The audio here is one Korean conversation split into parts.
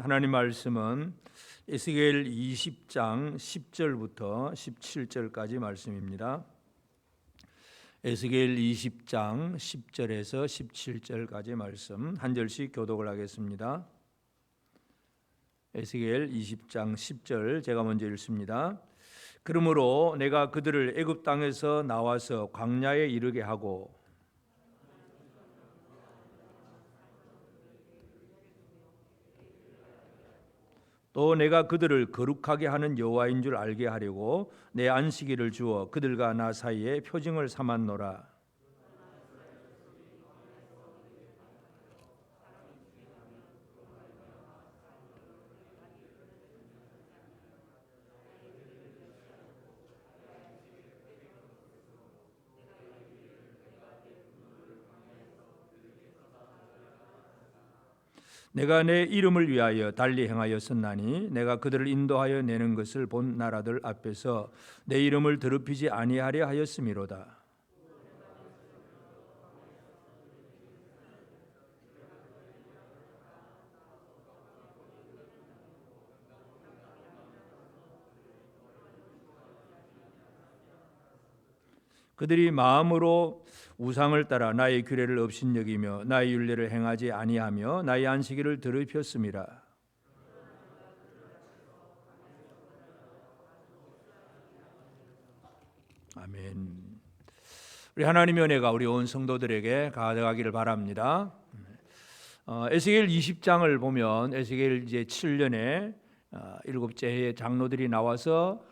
하나님 말씀은 에스겔 20장 10절부터 17절까지 말씀입니다. 에스겔 20장 10절에서 17절까지 말씀 한 절씩 교독을 하겠습니다. 에스겔 20장 10절 제가 먼저 읽습니다. 그러므로 내가 그들을 애굽 땅에서 나와서 광야에 이르게 하고 또 내가 그들을 거룩하게 하는 여호와인 줄 알게 하려고 내 안식일을 주어 그들과 나 사이에 표징을 삼았노라. 내가 내 이름을 위하여 달리 행하였었나니 내가 그들을 인도하여 내는 것을 본 나라들 앞에서 내 이름을 더럽히지 아니하려 하였음이로다. 그들이 마음으로 우상을 따라 나의 규례를 업신여기며 나의 율례를 행하지 아니하며 나의 안식일을 더럽혔음이라. 아멘. 우리 하나님의 은혜가 우리 온 성도들에게 가득하기를 바랍니다. 에스겔 20장을 보면 에스겔 이제 7년에 일곱째 해에 장로들이 나와서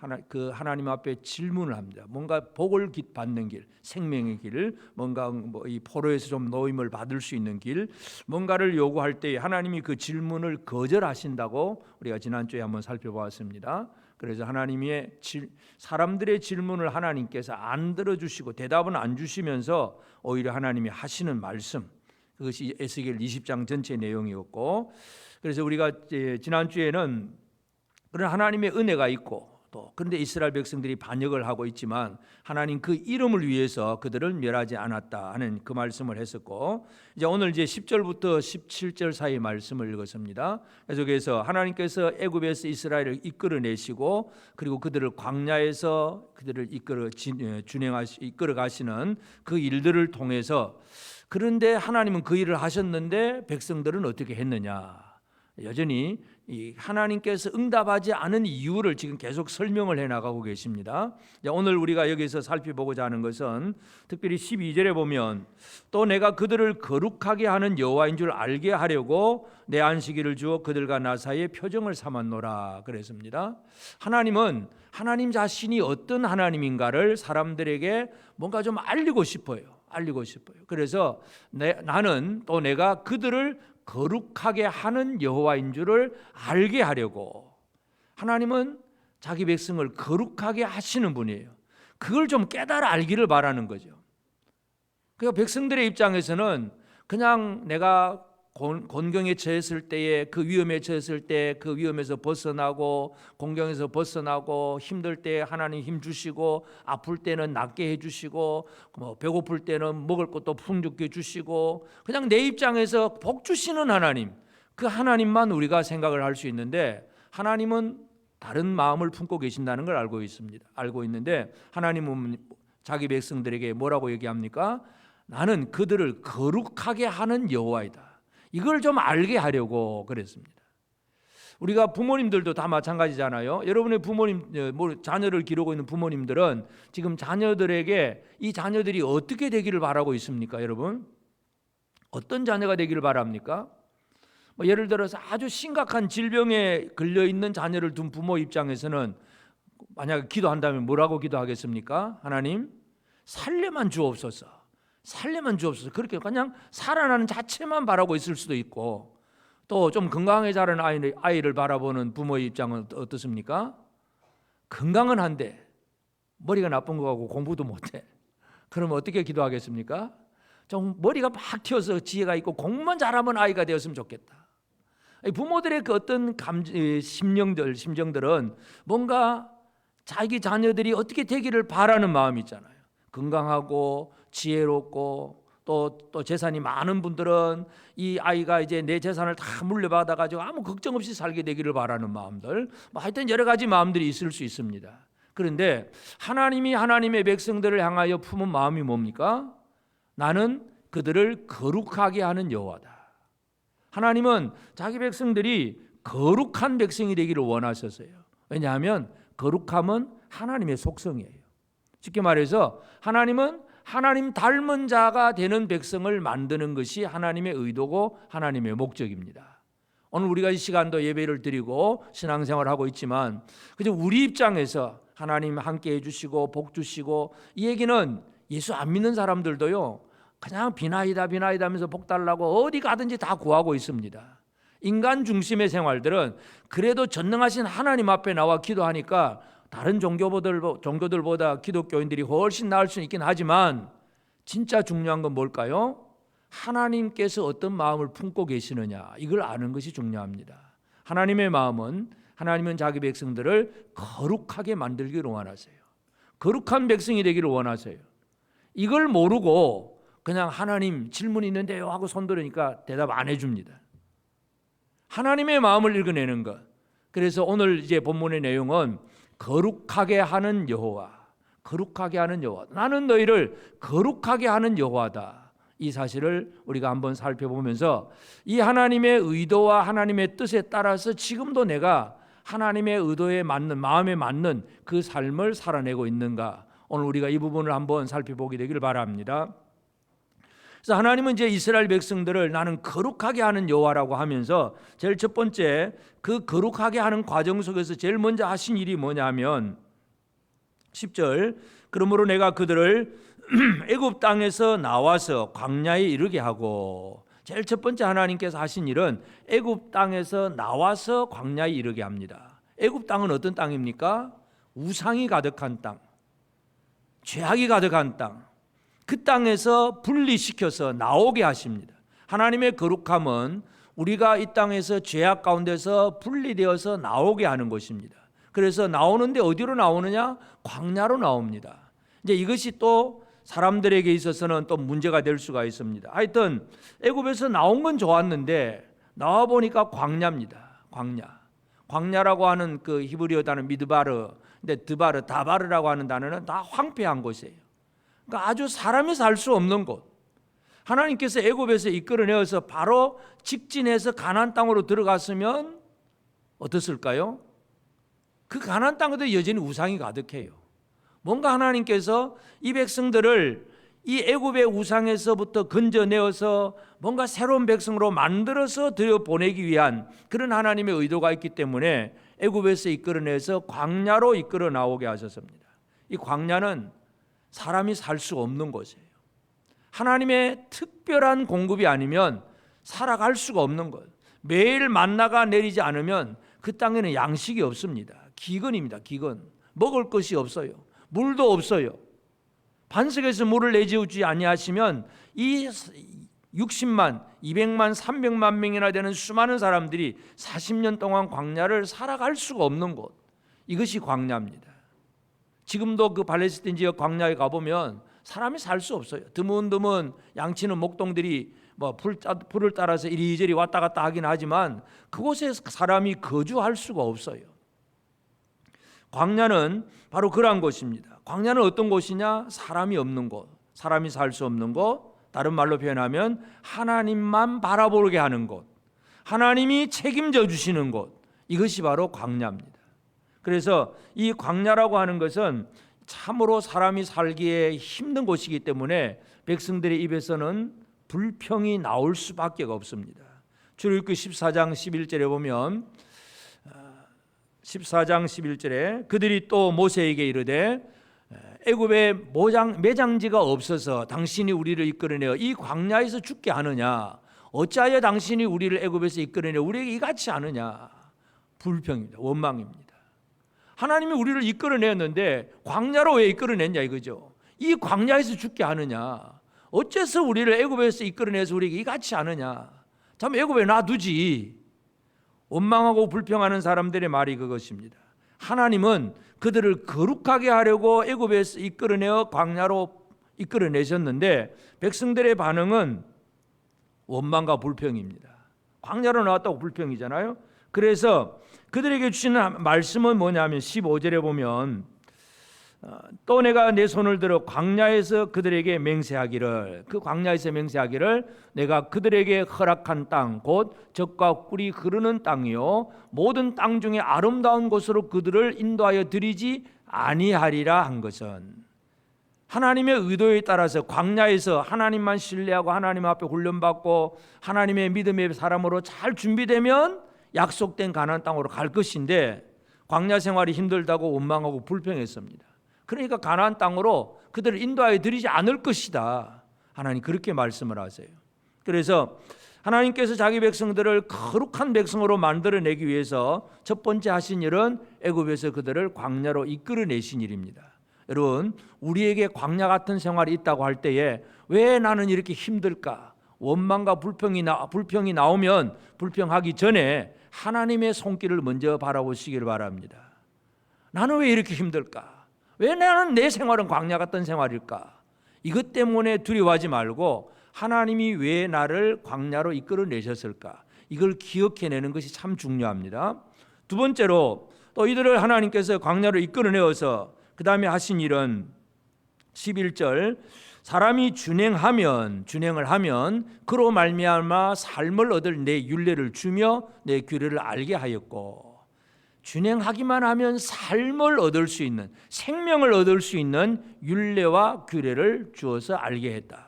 하나님 앞에 질문을 합니다. 뭔가 복을 받는 길, 생명의 길, 뭔가 이 포로에서 좀 노임을 받을 수 있는 길, 뭔가를 요구할 때 하나님이 그 질문을 거절하신다고 우리가 지난주에 한번 살펴보았습니다. 그래서 하나님의 사람들의 질문을 하나님께서 안 들어주시고 대답은 안 주시면서 오히려 하나님이 하시는 말씀, 그것이 에스겔 20장 전체 내용이었고, 그래서 우리가 지난주에는 그런 하나님의 은혜가 있고 또 그런데 이스라엘 백성들이 반역을 하고 있지만 하나님 그 이름을 위해서 그들을 멸하지 않았다 하는 그 말씀을 했었고, 이제 오늘 이제 10절부터 17절 사이 말씀을 읽었습니다. 그래서 하나님께서 애굽에서 이스라엘을 이끌어내시고 그리고 그들을 광야에서 그들을 이끌어 가시는 그 일들을 통해서, 그런데 하나님은 그 일을 하셨는데 백성들은 어떻게 했느냐, 여전히 이 하나님께서 응답하지 않은 이유를 지금 계속 설명을 해나가고 계십니다. 오늘 우리가 여기서 살펴보고자 하는 것은 특별히 12절에 보면 또 내가 그들을 거룩하게 하는 여호와인 줄 알게 하려고 내 안식일을 주어 그들과 나 사이에 표정을 삼았노라 그랬습니다. 하나님은 하나님 자신이 어떤 하나님인가를 사람들에게 뭔가 좀 알리고 싶어요. 그래서 나는 또 내가 그들을 거룩하게 하는 여호와인 줄을 알게 하려고, 하나님은 자기 백성을 거룩하게 하시는 분이에요. 그걸 좀 깨달아 알기를 바라는 거죠. 그러니까 백성들의 입장에서는 그냥 내가 곤경에 처했을 때에 그 위험에 처했을 때 그 위험에서 벗어나고 공경에서 벗어나고 힘들 때 하나님 힘 주시고 아플 때는 낫게 해주시고 배고플 때는 먹을 것도 풍족해 주시고 그냥 내 입장에서 복 주시는 하나님, 그 하나님만 우리가 생각을 할 수 있는데 하나님은 다른 마음을 품고 계신다는 걸 알고 있는데 하나님은 자기 백성들에게 뭐라고 얘기합니까? 나는 그들을 거룩하게 하는 여호와이다. 이걸 좀 알게 하려고 그랬습니다. 우리가 부모님들도 다 마찬가지잖아요. 여러분의 부모님, 자녀를 기르고 있는 부모님들은 지금 자녀들에게 이 자녀들이 어떻게 되기를 바라고 있습니까? 여러분, 어떤 자녀가 되기를 바랍니까? 예를 들어서 아주 심각한 질병에 걸려있는 자녀를 둔 부모 입장에서는 만약에 기도한다면 뭐라고 기도하겠습니까? 하나님, 살려만 주옵소서. 그렇게 그냥 살아나는 자체만 바라고 있을 수도 있고, 또 좀 건강하게 자란 아이를 바라보는 부모의 입장은 어떻습니까? 건강은 한데 머리가 나쁜 거 같고 공부도 못해. 그러면 어떻게 기도하겠습니까? 좀 머리가 막 튀어서 지혜가 있고 공부만 잘하면 아이가 되었으면 좋겠다. 부모들의 그 어떤 심정들은 뭔가 자기 자녀들이 어떻게 되기를 바라는 마음이 있잖아요. 건강하고 지혜롭고 또 재산이 많은 분들은 이 아이가 이제 내 재산을 다 물려받아 가지고 아무 걱정 없이 살게 되기를 바라는 마음들, 뭐 하여튼 여러 가지 마음들이 있을 수 있습니다. 그런데 하나님이 하나님의 백성들을 향하여 품은 마음이 뭡니까? 나는 그들을 거룩하게 하는 여호와다. 하나님은 자기 백성들이 거룩한 백성이 되기를 원하셨어요. 왜냐하면 거룩함은 하나님의 속성이에요. 쉽게 말해서 하나님은 하나님 닮은 자가 되는 백성을 만드는 것이 하나님의 의도고 하나님의 목적입니다. 오늘 우리가 이 시간도 예배를 드리고 신앙생활을 하고 있지만 그저 우리 입장에서 하나님 함께 해주시고 복 주시고, 이 얘기는 예수 안 믿는 사람들도요 그냥 비나이다 하면서 복 달라고 어디 가든지 다 구하고 있습니다. 인간 중심의 생활들은 그래도 전능하신 하나님 앞에 나와 기도하니까 다른 종교들보다 기독교인들이 훨씬 나을 수 있긴 하지만 진짜 중요한 건 뭘까요? 하나님께서 어떤 마음을 품고 계시느냐, 이걸 아는 것이 중요합니다. 하나님의 마음은, 하나님은 자기 백성들을 거룩하게 만들기를 원하세요. 거룩한 백성이 되기를 원하세요. 이걸 모르고 그냥 하나님 질문 있는데요 하고 손 들으니까 대답 안 해줍니다. 하나님의 마음을 읽어내는 것. 그래서 오늘 이제 본문의 내용은 거룩하게 하는 여호와, 거룩하게 하는 여호와. 나는 너희를 거룩하게 하는 여호와다. 이 사실을 우리가 한번 살펴보면서 이 하나님의 의도와 하나님의 뜻에 따라서 지금도 내가 하나님의 의도에 맞는, 마음에 맞는 그 삶을 살아내고 있는가, 오늘 우리가 이 부분을 한번 살펴보게 되기를 바랍니다. 그래서 하나님은 이제 이스라엘 백성들을 나는 거룩하게 하는 여호와라고 하면서 제일 첫 번째 그 거룩하게 하는 과정 속에서 제일 먼저 하신 일이 뭐냐면 10절, 그러므로 내가 그들을 애굽 땅에서 나와서 광야에 이르게 하고, 제일 첫 번째 하나님께서 하신 일은 애굽 땅에서 나와서 광야에 이르게 합니다. 애굽 땅은 어떤 땅입니까? 우상이 가득한 땅, 죄악이 가득한 땅. 그 땅에서 분리시켜서 나오게 하십니다. 하나님의 거룩함은 우리가 이 땅에서 죄악 가운데서 분리되어서 나오게 하는 것입니다. 그래서 나오는데 어디로 나오느냐? 광야로 나옵니다. 이제 이것이 또 사람들에게 있어서는 또 문제가 될 수가 있습니다. 하여튼 애굽에서 나온 건 좋았는데 나와 보니까 광야입니다. 광야라고 하는 그 히브리어 단어 미드바르, 근데 드바르, 다바르라고 하는 단어는 다 황폐한 곳이에요. 그러니까 아주 사람이 살 수 없는 곳. 하나님께서 애굽에서 이끌어내어서 바로 직진해서 가나안 땅으로 들어갔으면 어떻을까요? 그 가나안 땅에도 여전히 우상이 가득해요. 뭔가 하나님께서 이 백성들을 이 애굽의 우상에서부터 건져내어서 뭔가 새로운 백성으로 만들어서 들여보내기 위한 그런 하나님의 의도가 있기 때문에 애굽에서 이끌어내서 광야로 이끌어 나오게 하셨습니다. 이 광야는 사람이 살 수 없는 곳이에요. 하나님의 특별한 공급이 아니면 살아갈 수가 없는 것. 매일 만나가 내리지 않으면 그 땅에는 양식이 없습니다. 기근입니다. 기근. 먹을 것이 없어요. 물도 없어요. 반석에서 물을 내주지 아니하시면 이 60만, 200만, 300만 명이나 되는 수많은 사람들이 40년 동안 광야를 살아갈 수가 없는 곳. 이것이 광야입니다. 지금도 그 팔레스타인 지역 광야에 가보면 사람이 살 수 없어요. 드문드문 양치는 목동들이 뭐 불을 따라서 이리저리 왔다 갔다 하긴 하지만 그곳에 사람이 거주할 수가 없어요. 광야는 바로 그러한 곳입니다. 광야는 어떤 곳이냐? 사람이 없는 곳, 사람이 살 수 없는 곳, 다른 말로 표현하면 하나님만 바라보게 하는 곳, 하나님이 책임져 주시는 곳, 이것이 바로 광야입니다. 그래서 이 광야라고 하는 것은 참으로 사람이 살기에 힘든 곳이기 때문에 백성들의 입에서는 불평이 나올 수밖에 없습니다. 출애굽기 14장 11절에 보면 14장 11절에 그들이 또 모세에게 이르되 애굽에 매장지가 없어서 당신이 우리를 이끌어내어 이 광야에서 죽게 하느냐? 어찌하여 당신이 우리를 애굽에서 이끌어내어 우리에게 이같이 하느냐? 불평입니다. 원망입니다. 하나님이 우리를 이끌어내었는데 광야로 왜 이끌어냈냐 이거죠. 이 광야에서 죽게 하느냐? 어째서 우리를 애굽에서 이끌어내서 우리에게 이같이 하느냐? 참 애굽에 놔두지. 원망하고 불평하는 사람들의 말이 그것입니다. 하나님은 그들을 거룩하게 하려고 애굽에서 이끌어내어 광야로 이끌어내셨는데 백성들의 반응은 원망과 불평입니다. 광야로 나왔다고 불평이잖아요. 그래서 그들에게 주시는 말씀은 뭐냐면 15절에 보면 또 내가 내 손을 들어 광야에서 그들에게 맹세하기를, 그 광야에서 맹세하기를 내가 그들에게 허락한 땅 곧 젖과 꿀이 흐르는 땅이요 모든 땅 중에 아름다운 곳으로 그들을 인도하여 드리지 아니하리라 한 것은, 하나님의 의도에 따라서 광야에서 하나님만 신뢰하고 하나님 앞에 훈련받고 하나님의 믿음의 사람으로 잘 준비되면 약속된 가나안 땅으로 갈 것인데 광야 생활이 힘들다고 원망하고 불평했습니다. 그러니까 가나안 땅으로 그들을 인도하여 드리지 않을 것이다. 하나님 그렇게 말씀을 하세요. 그래서 하나님께서 자기 백성들을 거룩한 백성으로 만들어내기 위해서 첫 번째 하신 일은 애굽에서 그들을 광야로 이끌어내신 일입니다. 여러분, 우리에게 광야 같은 생활이 있다고 할 때에 왜 나는 이렇게 힘들까? 원망과 불평이 나오면 불평하기 전에 하나님의 손길을 먼저 바라보시기를 바랍니다. 나는 왜 이렇게 힘들까? 왜 나는 내 생활은 광야 같은 생활일까? 이것 때문에 두려워하지 말고 하나님이 왜 나를 광야로 이끌어내셨을까? 이걸 기억해내는 것이 참 중요합니다. 두 번째로 또 이들을 하나님께서 광야로 이끌어내어서 그 다음에 하신 일은 11절 사람이 준행을 하면 그로 말미암아 삶을 얻을 내 율례를 주며 내 규례를 알게 하였고, 준행하기만 하면 삶을 얻을 수 있는, 생명을 얻을 수 있는 율례와 규례를 주어서 알게 했다.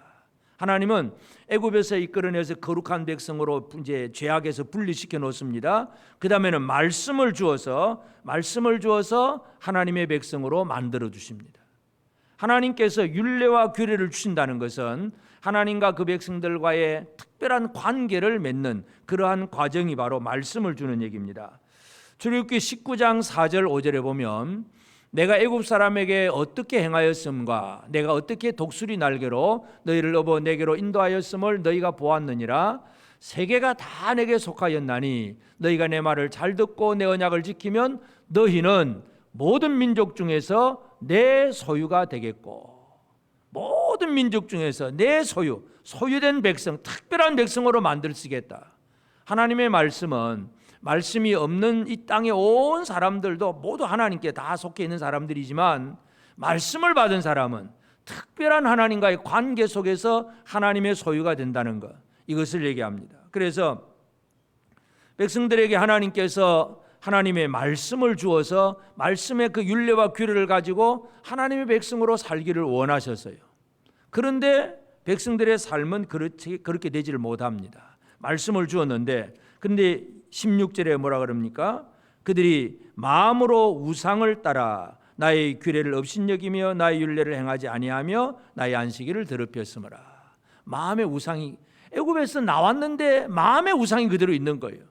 하나님은 애굽에서 이끌어내서 거룩한 백성으로 이제 죄악에서 분리시켜 놓습니다. 그 다음에는 말씀을 주어서 하나님의 백성으로 만들어 주십니다. 하나님께서 율례와 규례를 주신다는 것은 하나님과 그 백성들과의 특별한 관계를 맺는 그러한 과정이 바로 말씀을 주는 얘기입니다. 출애굽기 19장 4절 5절에 보면 내가 애굽 사람에게 어떻게 행하였음과 내가 어떻게 독수리 날개로 너희를 업어 내게로 인도하였음을 너희가 보았느니라. 세계가 다 내게 속하였나니 너희가 내 말을 잘 듣고 내 언약을 지키면 너희는 모든 민족 중에서 내 소유가 되겠고, 모든 민족 중에서 내 소유된 백성, 특별한 백성으로 만들시겠다. 하나님의 말씀은 말씀이 없는 이 땅의 온 사람들도 모두 하나님께 다 속해 있는 사람들이지만 말씀을 받은 사람은 특별한 하나님과의 관계 속에서 하나님의 소유가 된다는 것, 이것을 얘기합니다. 그래서 백성들에게 하나님께서 하나님의 말씀을 주어서 말씀의 그 율례와 규례를 가지고 하나님의 백성으로 살기를 원하셨어요. 그런데 백성들의 삶은 그렇게 되지를 못합니다. 말씀을 주었는데, 근데 16절에 뭐라 그럽니까? 그들이 마음으로 우상을 따라 나의 규례를 업신여기며 나의 율례를 행하지 아니하며 나의 안식일을 더럽혔으므라. 마음의 우상이, 애굽에서 나왔는데 마음의 우상이 그대로 있는 거예요.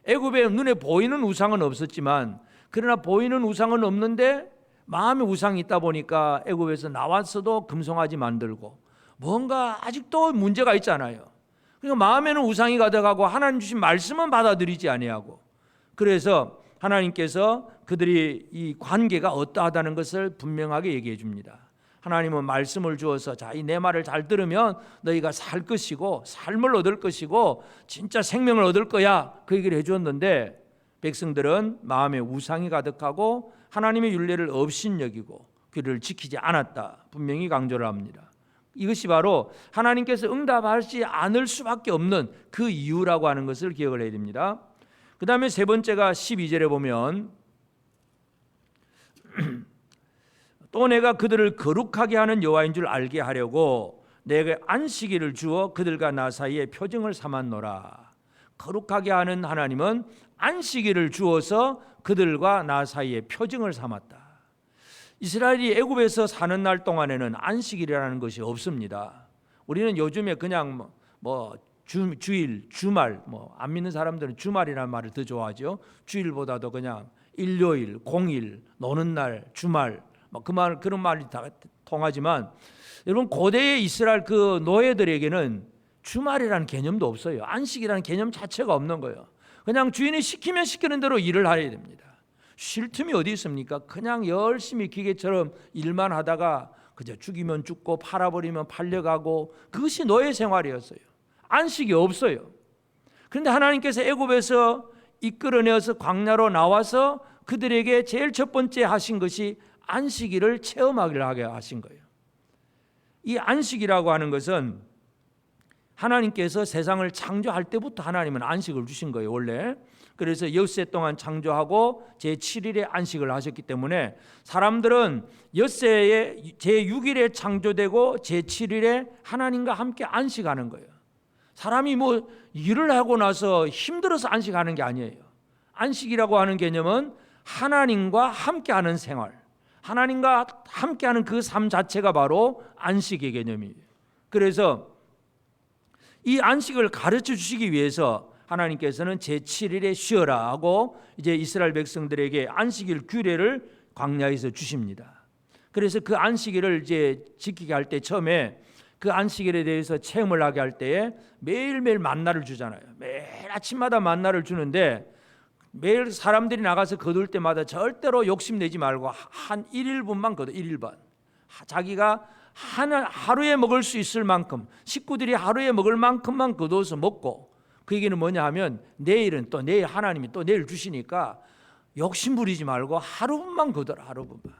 애굽에 눈에 보이는 우상은 없었지만, 그러나 보이는 우상은 없는데 마음의 우상이 있다 보니까 애굽에서 나왔어도 금송아지 만들고 뭔가 아직도 문제가 있잖아요. 그러니까 마음에는 우상이 가득하고 하나님 주신 말씀은 받아들이지 아니하고, 그래서 하나님께서 그들이 이 관계가 어떠하다는 것을 분명하게 얘기해 줍니다. 하나님은 말씀을 주어서 자, 이 내 말을 잘 들으면 너희가 살 것이고 삶을 얻을 것이고 진짜 생명을 얻을 거야, 그 얘기를 해주었는데 백성들은 마음에 우상이 가득하고 하나님의 율례를 업신여기고 그를 지키지 않았다, 분명히 강조를 합니다. 이것이 바로 하나님께서 응답하지 않을 수밖에 없는 그 이유라고 하는 것을 기억을 해야 됩니다. 그 다음에 세 번째가 12절에 보면 또 내가 그들을 거룩하게 하는 여호와인 줄 알게 하려고 내게 안식일을 주어 그들과 나 사이에 표징을 삼았노라. 거룩하게 하는 하나님은 안식일을 주어서 그들과 나 사이에 표징을 삼았다. 이스라엘이 애굽에서 사는 날 동안에는 안식일이라는 것이 없습니다. 우리는 요즘에 그냥 주일, 주말, 안 믿는 사람들은 주말이라는 말을 더 좋아하죠. 주일보다도 그냥 일요일, 공일, 노는 날, 주말, 그런 말이 다 통하지만, 여러분 고대의 이스라엘 그 노예들에게는 주말이라는 개념도 없어요. 안식이라는 개념 자체가 없는 거예요. 그냥 주인이 시키면 시키는 대로 일을 해야 됩니다. 쉴 틈이 어디 있습니까? 그냥 열심히 기계처럼 일만 하다가 그저 죽이면 죽고 팔아버리면 팔려가고 그것이 노예 생활이었어요. 안식이 없어요. 그런데 하나님께서 애굽에서 이끌어내어서 광야로 나와서 그들에게 제일 첫 번째 하신 것이 안식일을 체험하게 하신 거예요. 이 안식이라고 하는 것은 하나님께서 세상을 창조할 때부터 하나님은 안식을 주신 거예요, 원래. 그래서 엿새 동안 창조하고 제7일에 안식을 하셨기 때문에 사람들은 엿새에 제6일에 창조되고 제7일에 하나님과 함께 안식하는 거예요. 사람이 뭐 일을 하고 나서 힘들어서 안식하는 게 아니에요. 안식이라고 하는 개념은 하나님과 함께하는 생활, 하나님과 함께하는 그 삶 자체가 바로 안식의 개념이에요. 그래서 이 안식을 가르쳐 주시기 위해서 하나님께서는 제7일에 쉬어라 하고 이제 이스라엘 백성들에게 안식일 규례를 광야에서 주십니다. 그래서 그 안식일을 이제 지키게 할 때 처음에 그 안식일에 대해서 체험을 하게 할 때에 매일매일 만나를 주잖아요. 매일 아침마다 만나를 주는데 매일 사람들이 나가서 거둘 때마다 절대로 욕심내지 말고 한 1일분만 거둬. 1일반. 자기가 하루에 먹을 수 있을 만큼, 식구들이 하루에 먹을 만큼만 거둬서 먹고, 그 얘기는 뭐냐 하면 내일은 또 내일 하나님이 또 내일 주시니까 욕심 부리지 말고 하루분만 거둬라. 하루분만.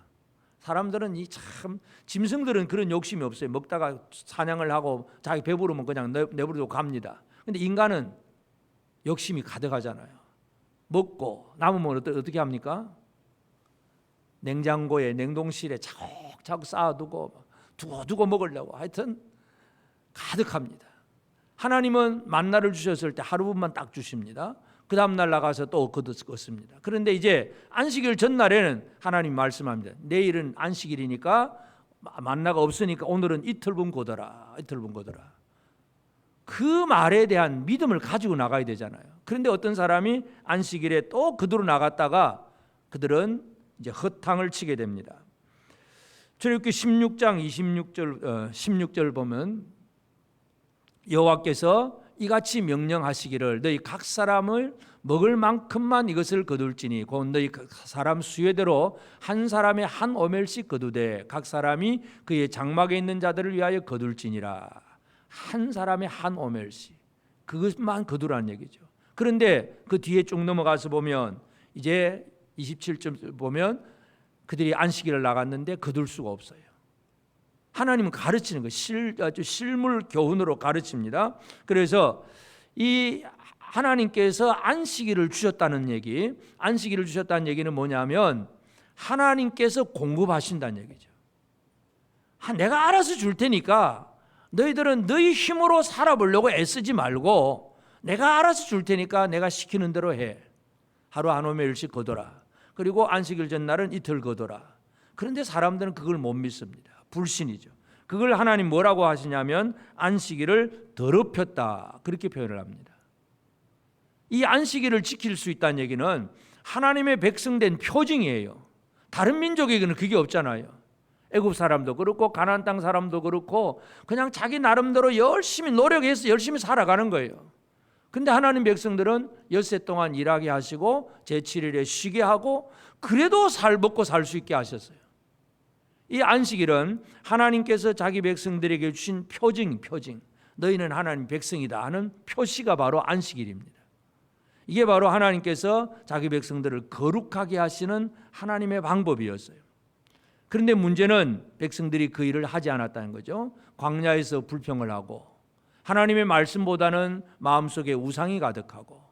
사람들은 이 참 짐승들은 그런 욕심이 없어요. 먹다가 사냥을 하고 자기 배부르면 그냥 내버려두고 갑니다. 근데 인간은 욕심이 가득하잖아요. 먹고 남으면 어떻게 합니까? 냉장고에 냉동실에 차곡차곡 쌓아두고 두고 먹으려고 하여튼 가득합니다. 하나님은 만나를 주셨을 때 하루분만 딱 주십니다. 그 다음 날 나가서 또 거뒀습니다. 그런데 이제 안식일 전날에는 하나님 말씀합니다. 내일은 안식일이니까 만나가 없으니까 오늘은 이틀분 거둬라. 이틀분 거둬라. 그 말에 대한 믿음을 가지고 나가야 되잖아요. 그런데 어떤 사람이 안식일에 또 그대로 나갔다가 그들은 이제 허탕을 치게 됩니다. 출애굽기 16장 16절 보면 여호와께서 이같이 명령하시기를 너희 각 사람을 먹을 만큼만 이것을 거둘지니 곧 너희 사람 수요대로 한 사람의 한 오멜씩 거두되 각 사람이 그의 장막에 있는 자들을 위하여 거둘지니라. 한 사람의 한 오멜씩 그것만 거두라는 얘기죠. 그런데 그 뒤에 쭉 넘어가서 보면 이제 27절 보면 그들이 안식일을 나갔는데 거둘 수가 없어요. 하나님은 가르치는 거 아주 실물 교훈으로 가르칩니다. 그래서 이 하나님께서 안식일을 주셨다는 얘기, 안식일을 주셨다는 얘기는 뭐냐면 하나님께서 공급하신다는 얘기죠. 내가 알아서 줄 테니까 너희들은 너희 힘으로 살아보려고 애쓰지 말고 내가 알아서 줄 테니까 내가 시키는 대로 해. 하루 한 오멜씩 거둬라. 그리고 안식일 전날은 이틀 거둬라. 그런데 사람들은 그걸 못 믿습니다. 불신이죠. 그걸 하나님 뭐라고 하시냐면 안식일을 더럽혔다. 그렇게 표현을 합니다. 이 안식일을 지킬 수 있다는 얘기는 하나님의 백성된 표징이에요. 다른 민족에게는 그게 없잖아요. 애굽 사람도 그렇고 가나안 땅 사람도 그렇고 그냥 자기 나름대로 열심히 노력해서 열심히 살아가는 거예요. 근데 하나님 백성들은 엿새 동안 일하게 하시고 제7일에 쉬게 하고 그래도 먹고 살 수 있게 하셨어요. 이 안식일은 하나님께서 자기 백성들에게 주신 표징. 너희는 하나님 백성이다 하는 표시가 바로 안식일입니다. 이게 바로 하나님께서 자기 백성들을 거룩하게 하시는 하나님의 방법이었어요. 그런데 문제는 백성들이 그 일을 하지 않았다는 거죠. 광야에서 불평을 하고 하나님의 말씀보다는 마음속에 우상이 가득하고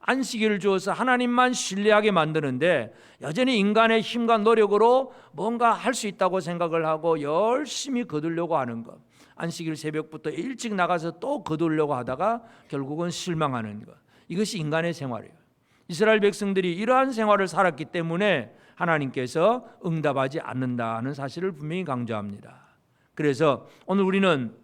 안식일을 주어서 하나님만 신뢰하게 만드는데 여전히 인간의 힘과 노력으로 뭔가 할 수 있다고 생각을 하고 열심히 거두려고 하는 것. 안식일 새벽부터 일찍 나가서 또 거두려고 하다가 결국은 실망하는 것. 이것이 인간의 생활이에요. 이스라엘 백성들이 이러한 생활을 살았기 때문에 하나님께서 응답하지 않는다는 사실을 분명히 강조합니다. 그래서 오늘 우리는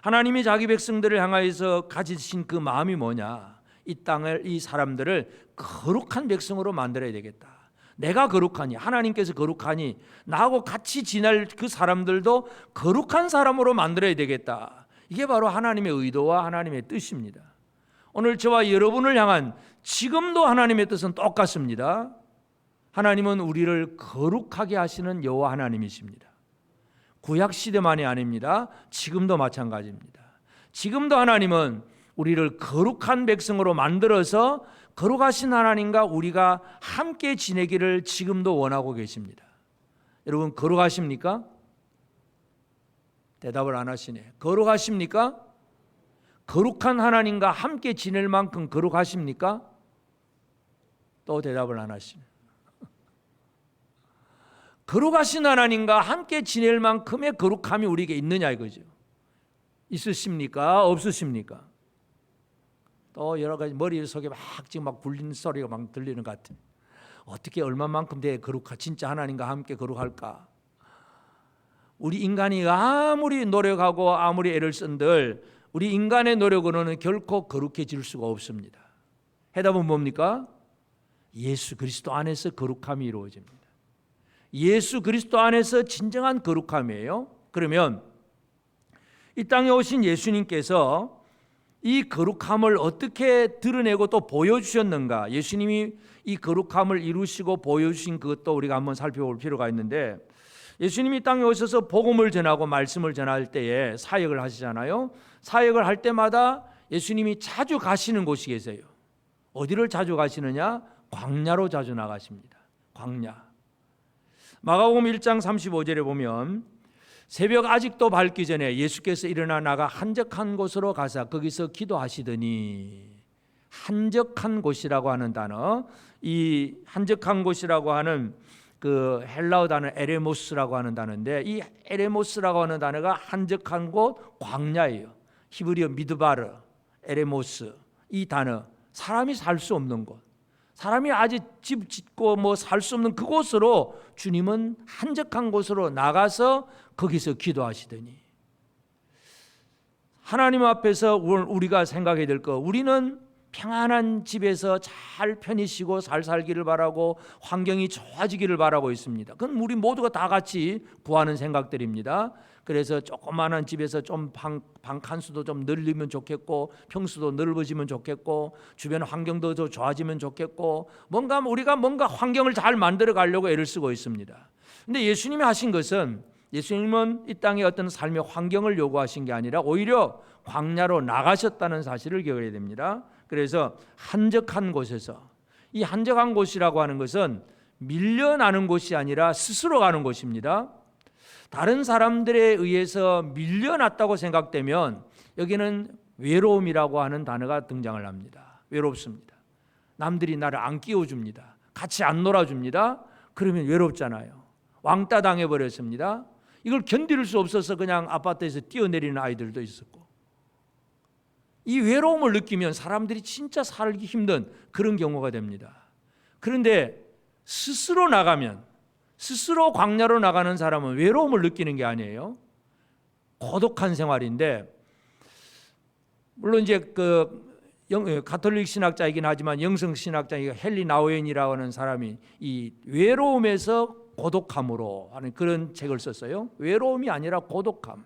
하나님이 자기 백성들을 향하여서 가지신 그 마음이 뭐냐? 이 땅을, 이 사람들을 거룩한 백성으로 만들어야 되겠다. 내가 거룩하니, 하나님께서 거룩하니 나하고 같이 지낼 그 사람들도 거룩한 사람으로 만들어야 되겠다. 이게 바로 하나님의 의도와 하나님의 뜻입니다. 오늘 저와 여러분을 향한 지금도 하나님의 뜻은 똑같습니다. 하나님은 우리를 거룩하게 하시는 여호와 하나님이십니다. 구약 시대만이 아닙니다. 지금도 마찬가지입니다. 지금도 하나님은 우리를 거룩한 백성으로 만들어서 거룩하신 하나님과 우리가 함께 지내기를 지금도 원하고 계십니다. 여러분 거룩하십니까? 대답을 안 하시네. 거룩하십니까? 거룩한 하나님과 함께 지낼 만큼 거룩하십니까? 또 대답을 안 하시네. 거룩하신 하나님과 함께 지낼 만큼의 거룩함이 우리에게 있느냐 이거죠. 있으십니까? 없으십니까? 또 여러 가지 머릿속에 지금 막 굴리는 소리가 막 들리는 것 같아요. 어떻게 얼마만큼 돼 진짜 하나님과 함께 거룩할까? 우리 인간이 아무리 노력하고 아무리 애를 쓴들 우리 인간의 노력으로는 결코 거룩해질 수가 없습니다. 해답은 뭡니까? 예수 그리스도 안에서 거룩함이 이루어집니다. 예수 그리스도 안에서 진정한 거룩함이에요. 그러면 이 땅에 오신 예수님께서 이 거룩함을 어떻게 드러내고 또 보여주셨는가? 예수님이 이 거룩함을 이루시고 보여주신 그것도 우리가 한번 살펴볼 필요가 있는데, 예수님이 땅에 오셔서 복음을 전하고 말씀을 전할 때에 사역을 하시잖아요. 사역을 할 때마다 예수님이 자주 가시는 곳이 계세요. 어디를 자주 가시느냐? 광야로 자주 나가십니다. 광야. 마가복음 1장 35절에 보면 새벽 아직도 밝기 전에 예수께서 일어나 나가 한적한 곳으로 가사 거기서 기도하시더니, 한적한 곳이라고 하는 단어, 이 한적한 곳이라고 하는 그 헬라어 단어 에레모스라고 하는 단어인데, 이 에레모스라고 하는 단어가 한적한 곳, 광야예요. 히브리어 미드바르, 에레모스, 이 단어 사람이 살 수 없는 곳, 사람이 아직 집 짓고 뭐 살 수 없는 그곳으로 주님은 한적한 곳으로 나가서 거기서 기도하시더니, 하나님 앞에서 우리가 생각해야 될 거, 우리는 평안한 집에서 잘 편히 쉬고 잘 살기를 바라고 환경이 좋아지기를 바라고 있습니다. 그건 우리 모두가 다 같이 구하는 생각들입니다. 그래서 조그마한 집에서 좀 방 칸수도 좀 늘리면 좋겠고, 평수도 넓어지면 좋겠고, 주변 환경도 더 좋아지면 좋겠고, 우리가 뭔가 환경을 잘 만들어 가려고 애를 쓰고 있습니다. 근데 예수님이 하신 것은, 예수님은 이 땅에 어떤 삶의 환경을 요구하신 게 아니라 오히려 광야로 나가셨다는 사실을 기억해야 됩니다. 그래서 한적한 곳에서, 이 한적한 곳이라고 하는 것은 밀려나는 곳이 아니라 스스로 가는 곳입니다. 다른 사람들에 의해서 밀려났다고 생각되면 여기는 외로움이라고 하는 단어가 등장을 합니다. 외롭습니다. 남들이 나를 안 끼워줍니다. 같이 안 놀아줍니다. 그러면 외롭잖아요. 왕따 당해버렸습니다. 이걸 견딜 수 없어서 그냥 아파트에서 뛰어내리는 아이들도 있었고, 이 외로움을 느끼면 사람들이 진짜 살기 힘든 그런 경우가 됩니다. 그런데 스스로 나가면, 스스로 광야로 나가는 사람은 외로움을 느끼는 게 아니에요. 고독한 생활인데, 물론 이제 가톨릭 신학자이긴 하지만 영성 신학자인 헨리 나우엔이라고 하는 사람이 이 외로움에서 고독함으로 하는 그런 책을 썼어요. 외로움이 아니라 고독함.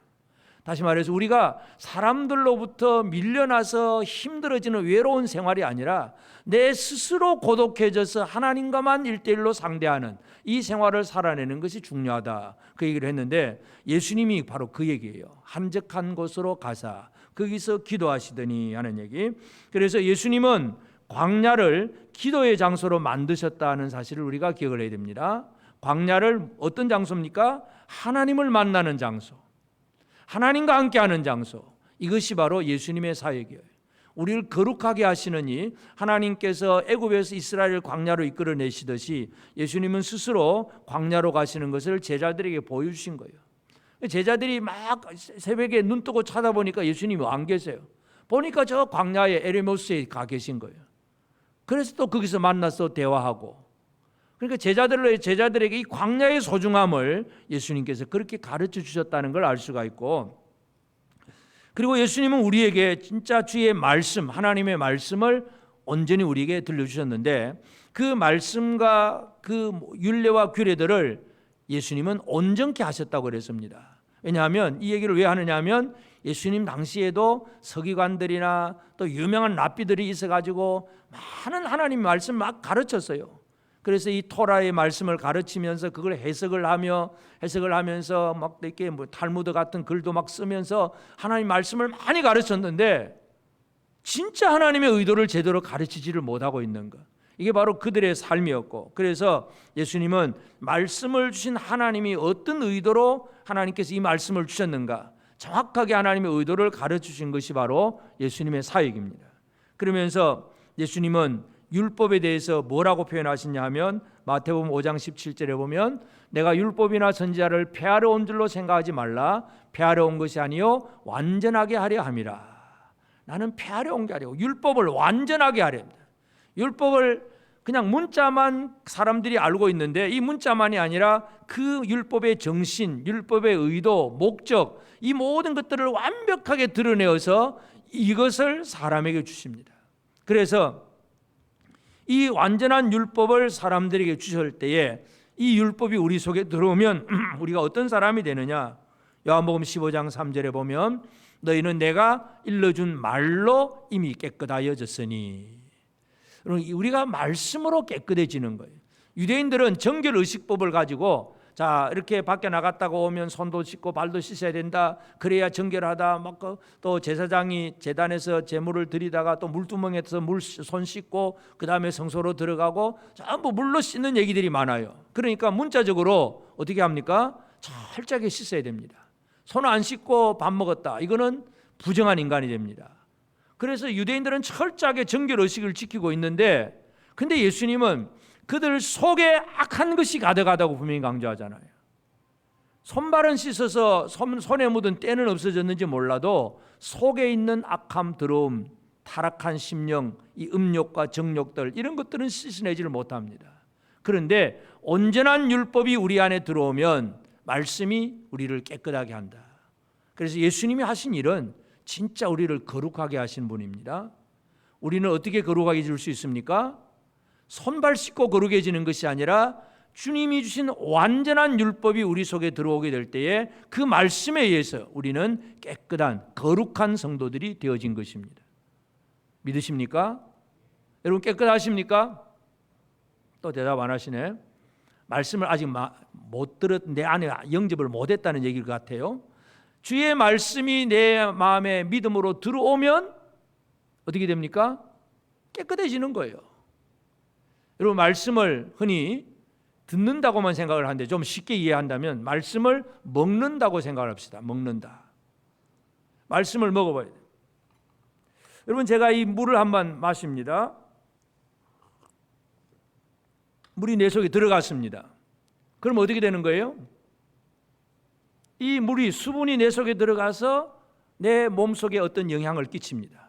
다시 말해서 우리가 사람들로부터 밀려나서 힘들어지는 외로운 생활이 아니라 내 스스로 고독해져서 하나님과만 1:1로 상대하는 이 생활을 살아내는 것이 중요하다, 그 얘기를 했는데, 예수님이 바로 그 얘기예요. 한적한 곳으로 가사 거기서 기도하시더니 하는 얘기. 그래서 예수님은 광야를 기도의 장소로 만드셨다는 사실을 우리가 기억을 해야 됩니다. 광야를 어떤 장소입니까? 하나님을 만나는 장소, 하나님과 함께하는 장소. 이것이 바로 예수님의 사역이에요. 우리를 거룩하게 하시느니 하나님께서 애굽에서 이스라엘을 광야로 이끌어내시듯이 예수님은 스스로 광야로 가시는 것을 제자들에게 보여주신 거예요. 제자들이 막 새벽에 눈 뜨고 찾아보니까 예수님이 안 계세요. 보니까 저 광야에 에레모스에 가 계신 거예요. 그래서 또 거기서 만나서 대화하고, 그러니까 제자들에게 이 광야의 소중함을 예수님께서 그렇게 가르쳐 주셨다는 걸 알 수가 있고, 그리고 예수님은 우리에게 진짜 주의 말씀, 하나님의 말씀을 온전히 우리에게 들려주셨는데, 그 말씀과 그 율례와 규례들을 예수님은 온전케 하셨다고 그랬습니다. 왜냐하면 이 얘기를 왜 하느냐 하면, 예수님 당시에도 서기관들이나 또 유명한 랍비들이 있어가지고 많은 하나님 말씀 막 가르쳤어요. 그래서 이 토라의 말씀을 가르치면서 그걸 해석을 하면서 막 이렇게 뭐 탈무드 같은 글도 막 쓰면서 하나님 말씀을 많이 가르쳤는데 진짜 하나님의 의도를 제대로 가르치지를 못하고 있는 것. 이게 바로 그들의 삶이었고, 그래서 예수님은 말씀을 주신 하나님이 어떤 의도로 하나님께서 이 말씀을 주셨는가, 정확하게 하나님의 의도를 가르치신 것이 바로 예수님의 사역입니다. 그러면서 예수님은 율법에 대해서 뭐라고 표현하시냐 하면 마태복음 5장 17절에 보면 내가 율법이나 선지자를 폐하러 온 줄로 생각하지 말라. 폐하러 온 것이 아니요 완전하게 하려 함이라. 나는 폐하려 온 게 아니고 율법을 완전하게 하려 합니다. 율법을 그냥 문자만 사람들이 알고 있는데 이 문자만이 아니라 그 율법의 정신, 율법의 의도, 목적, 이 모든 것들을 완벽하게 드러내어서 이것을 사람에게 주십니다. 그래서 이 완전한 율법을 사람들에게 주실 때에 이 율법이 우리 속에 들어오면 우리가 어떤 사람이 되느냐? 요한복음 15장 3절에 보면 너희는 내가 일러준 말로 이미 깨끗하여졌으니, 우리가 말씀으로 깨끗해지는 거예요. 유대인들은 정결의식법을 가지고 자 이렇게 밖에 나갔다가 오면 손도 씻고 발도 씻어야 된다. 그래야 정결하다. 막 또 제사장이 제단에서 제물을 드리다가 또 물두멍에서 손 씻고 그 다음에 성소로 들어가고 전부 물로 씻는 얘기들이 많아요. 그러니까 문자적으로 어떻게 합니까? 철저하게 씻어야 됩니다. 손 안 씻고 밥 먹었다. 이거는 부정한 인간이 됩니다. 그래서 유대인들은 철저하게 정결의식을 지키고 있는데, 근데 예수님은 그들 속에 악한 것이 가득하다고 분명히 강조하잖아요. 손발은 씻어서 손에 묻은 때는 없어졌는지 몰라도 속에 있는 악함, 더러움, 타락한 심령, 이 음욕과 정욕들 이런 것들은 씻어내지를 못합니다. 그런데 온전한 율법이 우리 안에 들어오면 말씀이 우리를 깨끗하게 한다. 그래서 예수님이 하신 일은 진짜 우리를 거룩하게 하신 분입니다. 우리는 어떻게 거룩하게 줄 수 있습니까? 손발 씻고 거룩해지는 것이 아니라 주님이 주신 완전한 율법이 우리 속에 들어오게 될 때에 그 말씀에 의해서 우리는 깨끗한 거룩한 성도들이 되어진 것입니다. 믿으십니까? 여러분 깨끗하십니까? 또 대답 안 하시네. 말씀을 아직 못 들었, 내 안에 영접을 못했다는 얘기일 것 같아요. 주의 말씀이 내 마음에 믿음으로 들어오면 어떻게 됩니까? 깨끗해지는 거예요. 여러분 말씀을 흔히 듣는다고만 생각을 하는데 좀 쉽게 이해한다면 말씀을 먹는다고 생각을 합시다. 먹는다. 말씀을 먹어봐야 돼요. 여러분 제가 이 물을 한번 마십니다. 물이 내 속에 들어갔습니다. 그럼 어떻게 되는 거예요? 이 물이 수분이 내 속에 들어가서 내 몸속에 어떤 영향을 끼칩니다.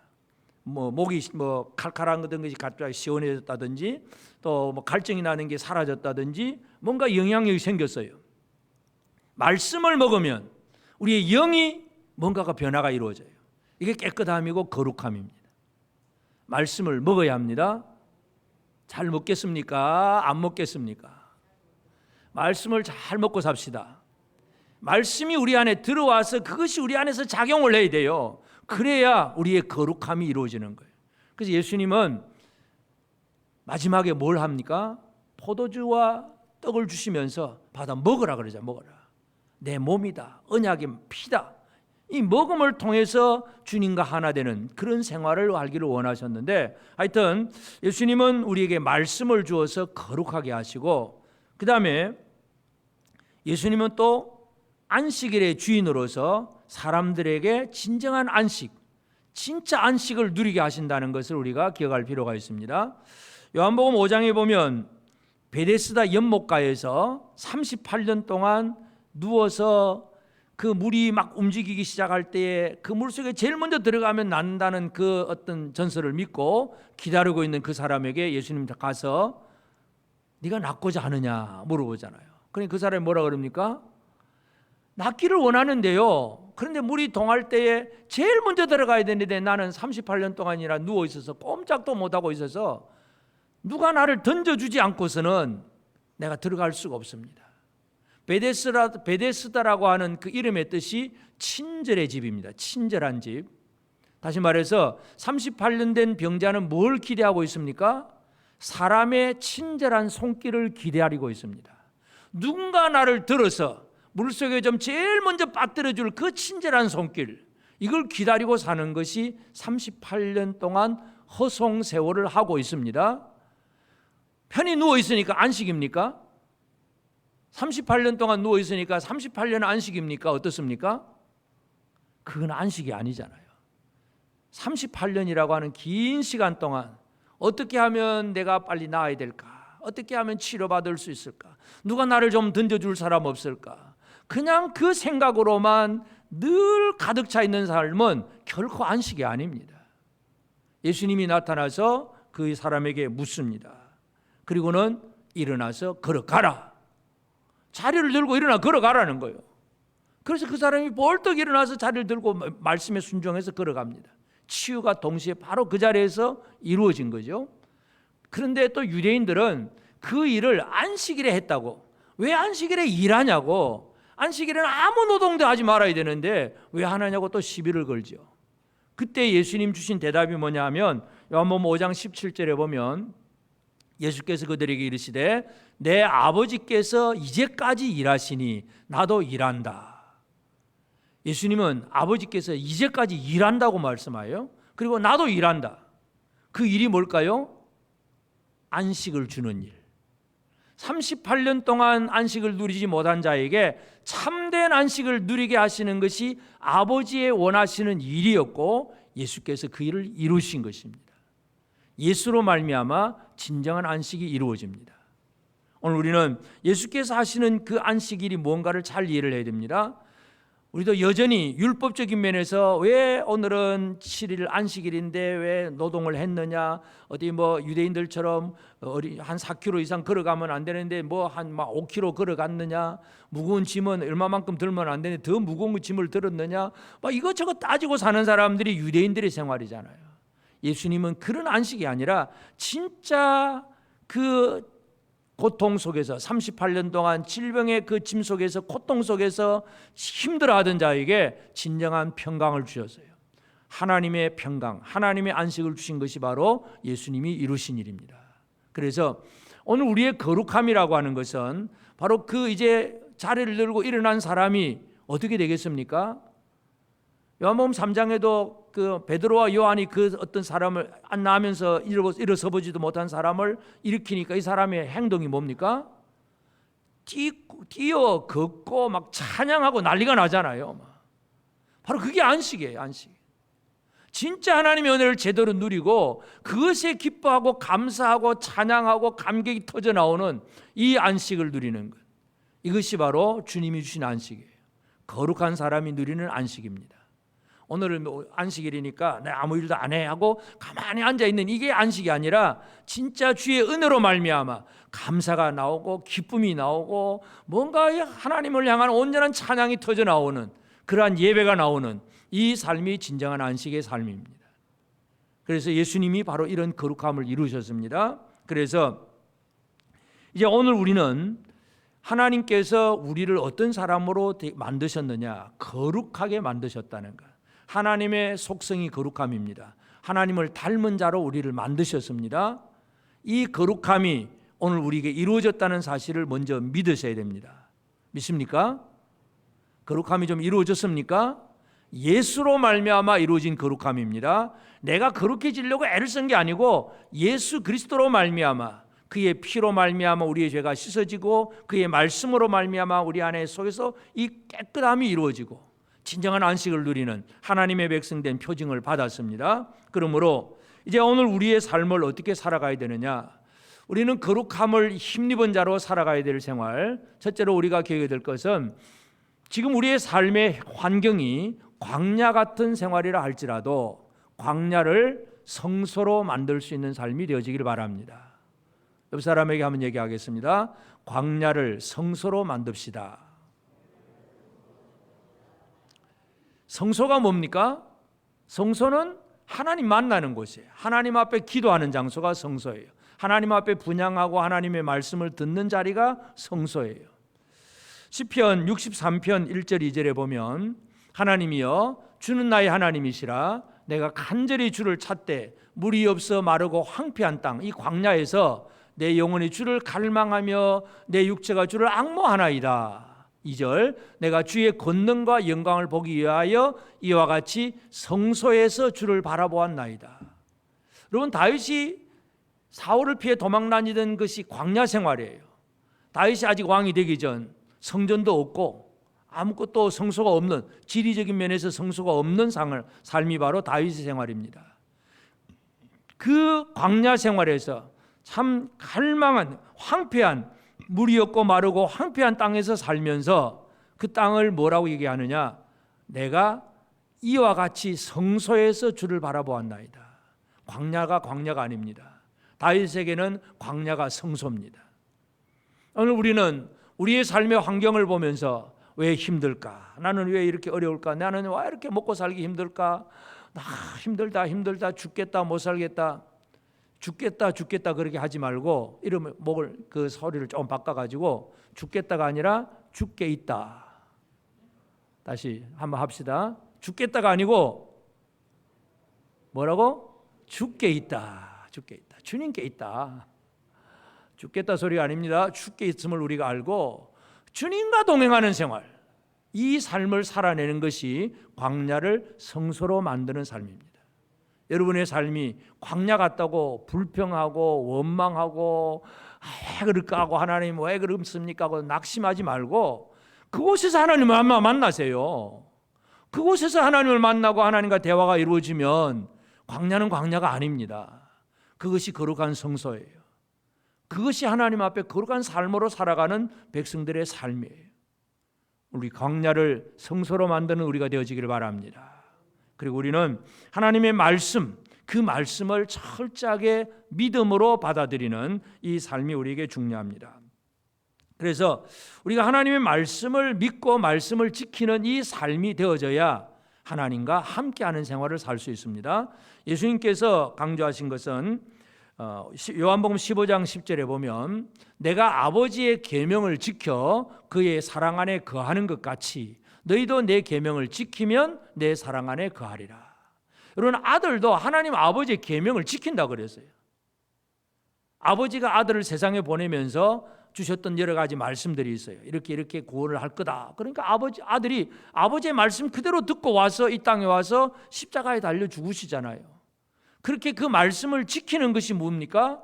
목이 칼칼한 것이 갑자기 시원해졌다든지 또 갈증이 나는 게 사라졌다든지 뭔가 영향력이 생겼어요. 말씀을 먹으면 우리의 영이 뭔가가 변화가 이루어져요. 이게 깨끗함이고 거룩함입니다. 말씀을 먹어야 합니다. 잘 먹겠습니까? 안 먹겠습니까? 말씀을 잘 먹고 삽시다. 말씀이 우리 안에 들어와서 그것이 우리 안에서 작용을 해야 돼요. 그래야 우리의 거룩함이 이루어지는 거예요. 그래서 예수님은 마지막에 뭘 합니까? 포도주와 떡을 주시면서 받아 먹으라 그러자. 먹어라. 내 몸이다. 언약의 피다. 이 먹음을 통해서 주님과 하나 되는 그런 생활을 하기를 원하셨는데, 하여튼 예수님은 우리에게 말씀을 주어서 거룩하게 하시고, 그 다음에 예수님은 또 안식일의 주인으로서 사람들에게 진정한 안식, 진짜 안식을 누리게 하신다는 것을 우리가 기억할 필요가 있습니다. 요한복음 5장에 보면 베데스다 연못가에서 38년 동안 누워서 그 물이 막 움직이기 시작할 때에 그 물속에 제일 먼저 들어가면 난다는 그 어떤 전설을 믿고 기다리고 있는 그 사람에게 예수님 가서 네가 낫고자 하느냐 물어보잖아요. 그러니까 그 사람이 뭐라 그럽니까? 낫기를 원하는데요. 그런데 물이 동할 때에 제일 먼저 들어가야 되는데 나는 38년 동안이나 누워 있어서 꼼짝도 못하고 있어서 누가 나를 던져주지 않고서는 내가 들어갈 수가 없습니다. 베데스다라고 하는 그 이름의 뜻이 친절의 집입니다. 친절한 집. 다시 말해서 38년 된 병자는 뭘 기대하고 있습니까? 사람의 친절한 손길을 기다리고 있습니다. 누군가 나를 들어서 물속에 좀 제일 먼저 빠뜨려줄 그 친절한 손길, 이걸 기다리고 사는 것이 38년 동안 허송세월을 하고 있습니다. 편히 누워있으니까 안식입니까? 38년 동안 누워있으니까 38년 안식입니까? 어떻습니까? 그건 안식이 아니잖아요. 38년이라고 하는 긴 시간 동안 어떻게 하면 내가 빨리 나아야 될까? 어떻게 하면 치료받을 수 있을까? 누가 나를 좀 던져줄 사람 없을까? 그냥 그 생각으로만 늘 가득 차 있는 삶은 결코 안식이 아닙니다. 예수님이 나타나서 그 사람에게 묻습니다. 그리고는 일어나서 걸어가라. 자리를 들고 일어나 걸어가라는 거예요. 그래서 그 사람이 벌떡 일어나서 자리를 들고 말씀에 순종해서 걸어갑니다. 치유가 동시에 바로 그 자리에서 이루어진 거죠. 그런데 또 유대인들은 그 일을 안식일에 했다고. 왜 안식일에 일하냐고. 안식일에는 아무 노동도 하지 말아야 되는데 왜 하느냐고 또 시비를 걸죠. 그때 예수님 주신 대답이 뭐냐 하면 요한복음 5장 17절에 보면 예수께서 그들에게 이르시되 내 아버지께서 이제까지 일하시니 나도 일한다. 예수님은 아버지께서 이제까지 일한다고 말씀하여요. 그리고 나도 일한다. 그 일이 뭘까요? 안식을 주는 일. 38년 동안 안식을 누리지 못한 자에게 참된 안식을 누리게 하시는 것이 아버지의 원하시는 일이었고 예수께서 그 일을 이루신 것입니다. 예수로 말미암아 진정한 안식이 이루어집니다. 오늘 우리는 예수께서 하시는 그 안식일이 뭔가를 잘 이해를 해야 됩니다. 우리도 여전히 율법적인 면에서 왜 오늘은 7일 안식일인데 왜 노동을 했느냐, 어디 뭐 유대인들처럼 한 4km 이상 걸어가면 안 되는데 뭐 한 5km 걸어갔느냐, 무거운 짐은 얼마만큼 들면 안 되는데 더 무거운 짐을 들었느냐, 막 이것저것 따지고 사는 사람들이 유대인들의 생활이잖아요. 예수님은 그런 안식이 아니라 진짜 그 고통 속에서 38년 동안 질병의 그 짐 속에서 고통 속에서 힘들어하던 자에게 진정한 평강을 주셨어요. 하나님의 평강, 하나님의 안식을 주신 것이 바로 예수님이 이루신 일입니다. 그래서 오늘 우리의 거룩함이라고 하는 것은 바로 그 이제 자리를 들고 일어난 사람이 어떻게 되겠습니까? 요한복음 3장에도 그 베드로와 요한이 그 어떤 사람을 안 나면서 일어서보지도 못한 사람을 일으키니까 이 사람의 행동이 뭡니까? 뛰어 걷고 막 찬양하고 난리가 나잖아요. 바로 그게 안식이에요. 안식. 진짜 하나님의 은혜를 제대로 누리고 그것에 기뻐하고 감사하고 찬양하고 감격이 터져 나오는 이 안식을 누리는 것, 이것이 바로 주님이 주신 안식이에요. 거룩한 사람이 누리는 안식입니다. 오늘은 안식일이니까 내가 아무 일도 안 해 하고 가만히 앉아있는 이게 안식이 아니라 진짜 주의 은혜로 말미암아 감사가 나오고 기쁨이 나오고 뭔가 하나님을 향한 온전한 찬양이 터져 나오는 그러한 예배가 나오는 이 삶이 진정한 안식의 삶입니다. 그래서 예수님이 바로 이런 거룩함을 이루셨습니다. 그래서 이제 오늘 우리는 하나님께서 우리를 어떤 사람으로 만드셨느냐, 거룩하게 만드셨다는 것. 하나님의 속성이 거룩함입니다. 하나님을 닮은 자로 우리를 만드셨습니다. 이 거룩함이 오늘 우리에게 이루어졌다는 사실을 먼저 믿으셔야 됩니다. 믿습니까? 거룩함이 좀 이루어졌습니까? 예수로 말미암아 이루어진 거룩함입니다. 내가 거룩해지려고 애를 쓴 게 아니고 예수 그리스도로 말미암아 그의 피로 말미암아 우리의 죄가 씻어지고 그의 말씀으로 말미암아 우리 안에 속에서 이 깨끗함이 이루어지고 진정한 안식을 누리는 하나님의 백성된 표징을 받았습니다. 그러므로 이제 오늘 우리의 삶을 어떻게 살아가야 되느냐? 우리는 거룩함을 힘입은 자로 살아가야 될 생활. 첫째로 우리가 기억해야 될 것은 지금 우리의 삶의 환경이 광야 같은 생활이라 할지라도 광야를 성소로 만들 수 있는 삶이 되어지기를 바랍니다. 옆 사람에게 한번 얘기하겠습니다. 광야를 성소로 만듭시다. 성소가 뭡니까? 성소는 하나님 만나는 곳이에요. 하나님 앞에 기도하는 장소가 성소예요. 하나님 앞에 분향하고 하나님의 말씀을 듣는 자리가 성소예요. 시편 63편 1절 2절에 보면 하나님이여 주는 나의 하나님이시라 내가 간절히 주를 찾되 물이 없어 마르고 황폐한 땅, 이 광야에서 내 영혼이 주를 갈망하며 내 육체가 주를 앙모하나이다. 2절, 내가 주의 권능과 영광을 보기 위하여 이와 같이 성소에서 주를 바라보았나이다. 여러분, 다윗이 사울을 피해 도망다니던 것이 광야 생활이에요. 다윗이 아직 왕이 되기 전 성전도 없고 아무것도 성소가 없는, 지리적인 면에서 성소가 없는 삶이 바로 다윗의 생활입니다. 그 광야 생활에서 참 갈망한 황폐한, 물이 없고 마르고 황폐한 땅에서 살면서 그 땅을 뭐라고 얘기하느냐? 내가 이와 같이 성소에서 주를 바라보았나이다. 광야가 아닙니다. 다윗에게는 광야가 성소입니다. 오늘 우리는 우리의 삶의 환경을 보면서 왜 힘들까? 나는 왜 이렇게 어려울까? 나는 왜 이렇게 먹고 살기 힘들까? 힘들다 죽겠다 못 살겠다 죽겠다 그렇게 하지 말고, 이러면 목을 그 소리를 좀 바꿔가지고 죽겠다가 아니라 죽게 있다. 다시 한번 합시다. 죽겠다가 아니고 뭐라고? 죽게 있다. 주님께 있다. 죽겠다 소리가 아닙니다. 죽게 있음을 우리가 알고 주님과 동행하는 생활, 이 삶을 살아내는 것이 광야를 성소로 만드는 삶입니다. 여러분의 삶이 광야 같다고 불평하고 원망하고 왜 그럴까 하고 하나님 왜 그렇습니까 하고 낙심하지 말고 그곳에서 하나님을 만나세요. 그곳에서 하나님을 만나고 하나님과 대화가 이루어지면 광야는 광야가 아닙니다. 그것이 거룩한 성소예요. 그것이 하나님 앞에 거룩한 삶으로 살아가는 백성들의 삶이에요. 우리 광야를 성소로 만드는 우리가 되어지기를 바랍니다. 그리고 우리는 하나님의 말씀, 그 말씀을 철저하게 믿음으로 받아들이는 이 삶이 우리에게 중요합니다. 그래서 우리가 하나님의 말씀을 믿고 말씀을 지키는 이 삶이 되어져야 하나님과 함께하는 생활을 살 수 있습니다. 예수님께서 강조하신 것은 요한복음 15장 10절에 보면 내가 아버지의 계명을 지켜 그의 사랑 안에 거하는 것 같이 너희도 내 계명을 지키면 내 사랑 안에 거하리라. 여러분, 아들도 하나님 아버지의 계명을 지킨다고 그랬어요. 아버지가 아들을 세상에 보내면서 주셨던 여러 가지 말씀들이 있어요. 이렇게 구원을 할 거다. 그러니까 아들이 아버지의 말씀 그대로 듣고 와서 이 땅에 와서 십자가에 달려 죽으시잖아요. 그렇게 그 말씀을 지키는 것이 뭡니까?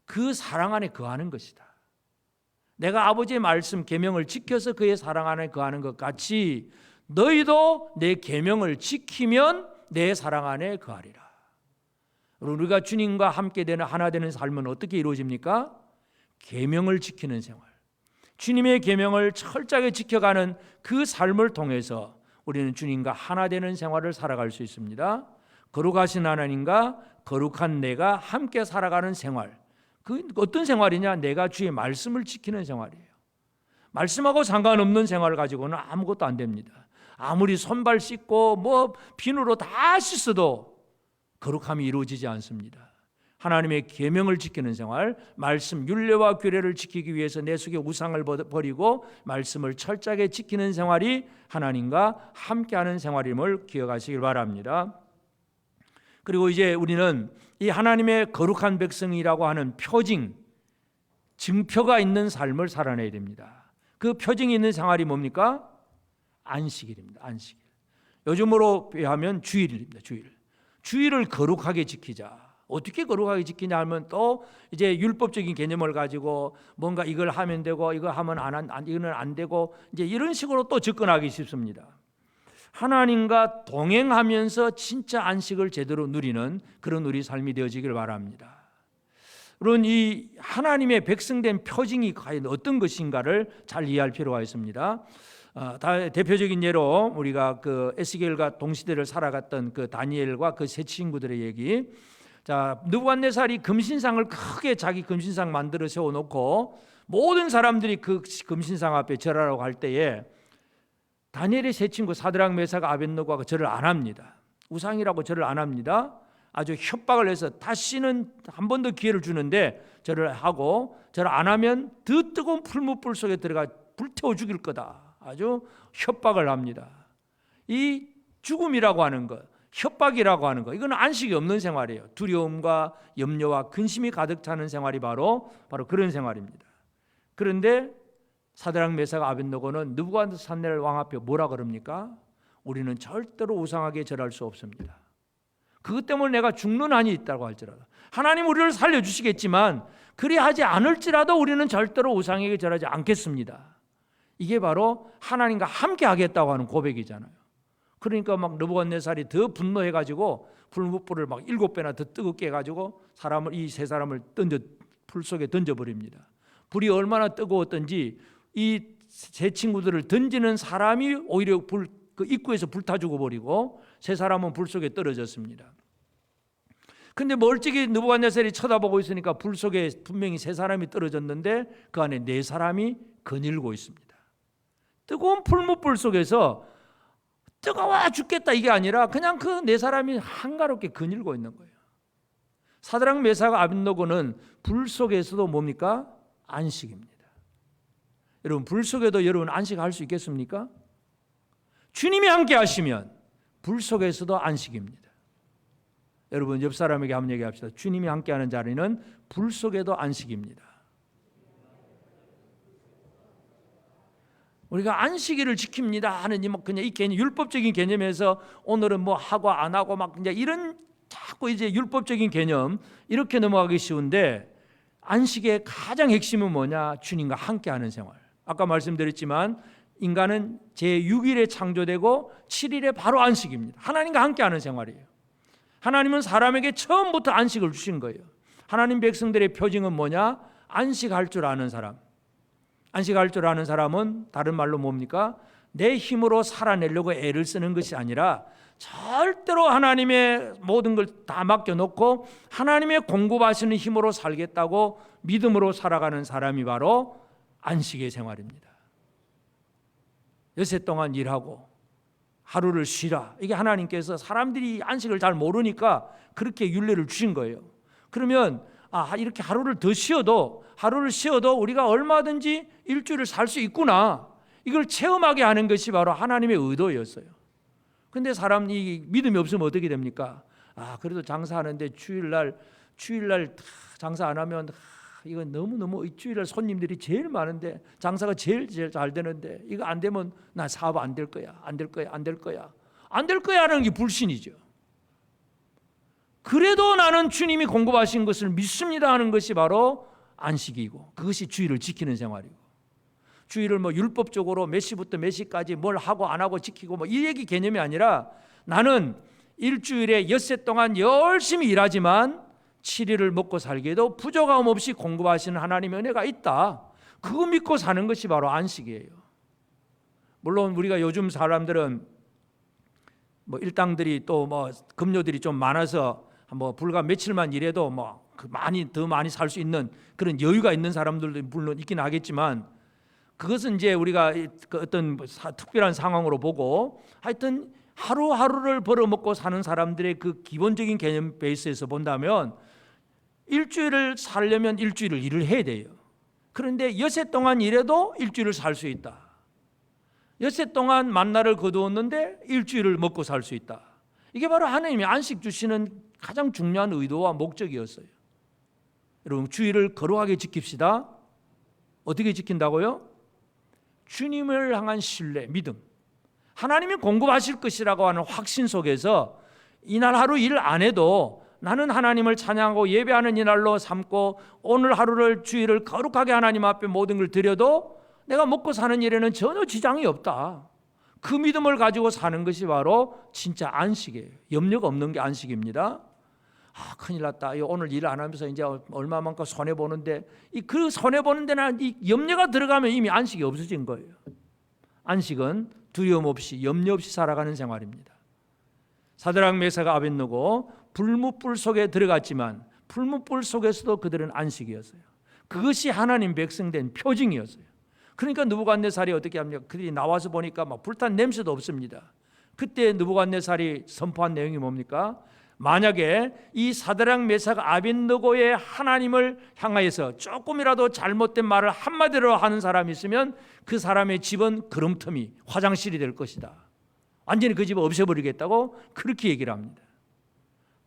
그 사랑 안에 거하는 것이다. 내가 아버지의 말씀 계명을 지켜서 그의 사랑 안에 거하는 것 같이 너희도 내 계명을 지키면 내 사랑 안에 거하리라. 우리가 주님과 함께 되는 하나 되는 삶은 어떻게 이루어집니까? 계명을 지키는 생활, 주님의 계명을 철저하게 지켜가는 그 삶을 통해서 우리는 주님과 하나 되는 생활을 살아갈 수 있습니다. 거룩하신 하나님과 거룩한 내가 함께 살아가는 생활, 그 어떤 생활이냐? 내가 주의 말씀을 지키는 생활이에요. 말씀하고 상관없는 생활을 가지고는 아무것도 안 됩니다. 아무리 손발 씻고 비누로 다 씻어도 거룩함이 이루어지지 않습니다. 하나님의 계명을 지키는 생활, 말씀 율례와 규례를 지키기 위해서 내 속에 우상을 버리고 말씀을 철저하게 지키는 생활이 하나님과 함께하는 생활임을 기억하시길 바랍니다. 그리고 이제 우리는 이 하나님의 거룩한 백성이라고 하는 표징, 증표가 있는 삶을 살아내야 됩니다. 그 표징이 있는 생활이 뭡니까? 안식일입니다. 안식일. 요즘으로 하면 주일입니다. 주일을 거룩하게 지키자. 어떻게 거룩하게 지키냐 하면 또 이제 율법적인 개념을 가지고 뭔가 이걸 하면 되고 이거 하면 이거는 안 되고 이제 이런 식으로 또 접근하기 쉽습니다. 하나님과 동행하면서 진짜 안식을 제대로 누리는 그런 우리 삶이 되어지길 바랍니다. 물론 이 하나님의 백성된 표징이 과연 어떤 것인가를 잘 이해할 필요가 있습니다. 대표적인 예로 우리가 그 에스겔과 동시대를 살아갔던 그 다니엘과 그 세 친구들의 얘기. 자, 느부갓네살이 금신상을 크게 자기 금신상 만들어 세워놓고 모든 사람들이 그 금신상 앞에 절하라고 할 때에 다니엘의 세 친구 사드락 메삭 아벳느고가 절을 안 합니다. 우상이라고 절을 안 합니다. 아주 협박을 해서 다시는 한 번 더 기회를 주는데 절을 하고 절을 안 하면 더 뜨거운 풀무불 속에 들어가 불태워 죽일 거다. 아주 협박을 합니다. 이 죽음이라고 하는 것, 협박이라고 하는 거, 이건 안식이 없는 생활이에요. 두려움과 염려와 근심이 가득 차는 생활이 바로 그런 생활입니다. 그런데 사드락 메삭 아벳느고는 느부갓네살 왕 앞에 뭐라 그럽니까? 우리는 절대로 우상에게 절할 수 없습니다. 그것 때문에 내가 죽는 한이 있다고 할지라도 하나님 우리를 살려주시겠지만 그리하지 않을지라도 우리는 절대로 우상에게 절하지 않겠습니다. 이게 바로 하나님과 함께 하겠다고 하는 고백이잖아요. 그러니까 막 느부갓네살이 더 분노해가지고 불뭇불을 막 7배나 더 뜨겁게 해가지고 이 세 사람을 풀 속에 던져버립니다. 불이 얼마나 뜨거웠던지 이 세 친구들을 던지는 사람이 오히려 그 입구에서 불타 죽어버리고 세 사람은 불 속에 떨어졌습니다. 근데 멀찍이 느부갓네살이 쳐다보고 있으니까 불 속에 분명히 세 사람이 떨어졌는데 그 안에 네 사람이 거닐고 있습니다. 뜨거운 풀무불 속에서 뜨거워 죽겠다 이게 아니라 그냥 그 네 사람이 한가롭게 거닐고 있는 거예요. 사드락 메삭 아벳느고는 불 속에서도 뭡니까? 안식입니다. 여러분, 불 속에도 여러분 안식할 수 있겠습니까? 주님이 함께 하시면 불 속에서도 안식입니다. 여러분, 옆 사람에게 한번 얘기합시다. 주님이 함께하는 자리는 불 속에도 안식입니다. 우리가 안식일을 지킵니다 하는 그냥 이 개념, 율법적인 개념에서 오늘은 뭐 하고 안 하고 막 그냥 이런 자꾸 이제 율법적인 개념 이렇게 넘어가기 쉬운데, 안식의 가장 핵심은 뭐냐? 주님과 함께하는 생활. 아까 말씀드렸지만 인간은 제6일에 창조되고 7일에 바로 안식입니다. 하나님과 함께하는 생활이에요. 하나님은 사람에게 처음부터 안식을 주신 거예요. 하나님 백성들의 표징은 뭐냐? 안식할 줄 아는 사람. 안식할 줄 아는 사람은 다른 말로 뭡니까? 내 힘으로 살아내려고 애를 쓰는 것이 아니라 절대로 하나님의 모든 걸 다 맡겨놓고 하나님의 공급하시는 힘으로 살겠다고 믿음으로 살아가는 사람이 바로 안식의 생활입니다. 여세 동안 일하고 하루를 쉬라. 이게 하나님께서 사람들이 안식을 잘 모르니까 그렇게 율례를 주신 거예요. 그러면 이렇게 하루를 쉬어도 우리가 얼마든지 일주일을 살 수 있구나. 이걸 체험하게 하는 것이 바로 하나님의 의도였어요. 근데 사람이 믿음이 없으면 어떻게 됩니까? 그래도 장사하는데 주일날 장사 안 하면 이건 너무 주일날 손님들이 제일 많은데 장사가 제일 잘 되는데 이거 안 되면 나 사업 안 될 거야. 안 될 거야 하는 게 불신이죠. 그래도 나는 주님이 공급하신 것을 믿습니다 하는 것이 바로 안식이고, 그것이 주일을 지키는 생활이고, 주일을 율법적으로 몇 시부터 몇 시까지 뭘 하고 안 하고 지키고 이 얘기 개념이 아니라 나는 일주일에 엿새 동안 열심히 일하지만 7일을 먹고 살기에도 부족함 없이 공급하시는 하나님의 은혜가 있다. 그거 믿고 사는 것이 바로 안식이에요. 물론 우리가 요즘 사람들은 일당들이 또 급료들이 좀 많아서 불과 며칠만 일해도 더 많이 살 수 있는 그런 여유가 있는 사람들도 물론 있긴 하겠지만, 그것은 이제 우리가 어떤 특별한 상황으로 보고, 하여튼 하루하루를 벌어먹고 사는 사람들의 그 기본적인 개념 베이스에서 본다면 일주일을 살려면 일주일을 일을 해야 돼요. 그런데 엿새 동안 일해도 일주일을 살 수 있다. 엿새 동안 만나를 거두었는데 일주일을 먹고 살 수 있다. 이게 바로 하나님이 안식 주시는 가장 중요한 의도와 목적이었어요. 여러분, 주일을 거룩하게 지킵시다. 어떻게 지킨다고요? 주님을 향한 신뢰, 믿음, 하나님이 공급하실 것이라고 하는 확신 속에서 이날 하루 일 안 해도 나는 하나님을 찬양하고 예배하는 이날로 삼고 오늘 하루를 주일을 거룩하게 하나님 앞에 모든 걸 드려도 내가 먹고 사는 일에는 전혀 지장이 없다. 그 믿음을 가지고 사는 것이 바로 진짜 안식이에요. 염려가 없는 게 안식입니다. 큰일 났다. 오늘 일 안 하면서 이제 얼마만큼 손해보는데, 그 손해보는 데는 이 염려가 들어가면 이미 안식이 없어진 거예요. 안식은 두려움 없이 염려 없이 살아가는 생활입니다. 사드락 메삭 아벳느고 불뭇불 속에 들어갔지만 불뭇불 속에서도 그들은 안식이었어요. 그것이 하나님 백성된 표징이었어요. 그러니까 느부갓네살이 어떻게 합니까? 그들이 나와서 보니까 불탄 냄새도 없습니다. 그때 느부갓네살이 선포한 내용이 뭡니까? 만약에 이 사드락 메삭 아벳느고의 하나님을 향하여서 조금이라도 잘못된 말을 한마디로 하는 사람이 있으면 그 사람의 집은 그름터미, 화장실이 될 것이다. 완전히 그 집을 없애버리겠다고 그렇게 얘기를 합니다.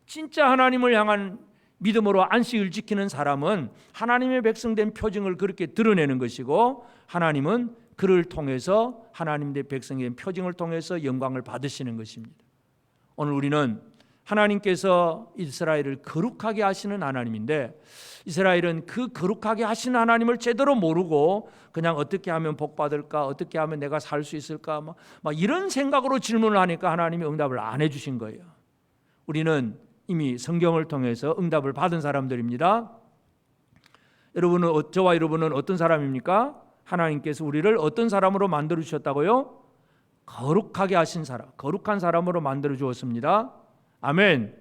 진짜 하나님을 향한 믿음으로 안식을 지키는 사람은 하나님의 백성된 표징을 그렇게 드러내는 것이고, 하나님은 그를 통해서 하나님의 백성된 표징을 통해서 영광을 받으시는 것입니다. 오늘 우리는 하나님께서 이스라엘을 거룩하게 하시는 하나님인데, 이스라엘은 그 거룩하게 하시는 하나님을 제대로 모르고 그냥 어떻게 하면 복 받을까, 어떻게 하면 내가 살 수 있을까, 막 이런 생각으로 질문을 하니까 하나님이 응답을 안 해주신 거예요. 우리는 이미 성경을 통해서 응답을 받은 사람들입니다. 저와 여러분은 어떤 사람입니까? 하나님께서 우리를 어떤 사람으로 만들어 주셨다고요? 거룩하게 하신 사람, 거룩한 사람으로 만들어 주었습니다. 아멘.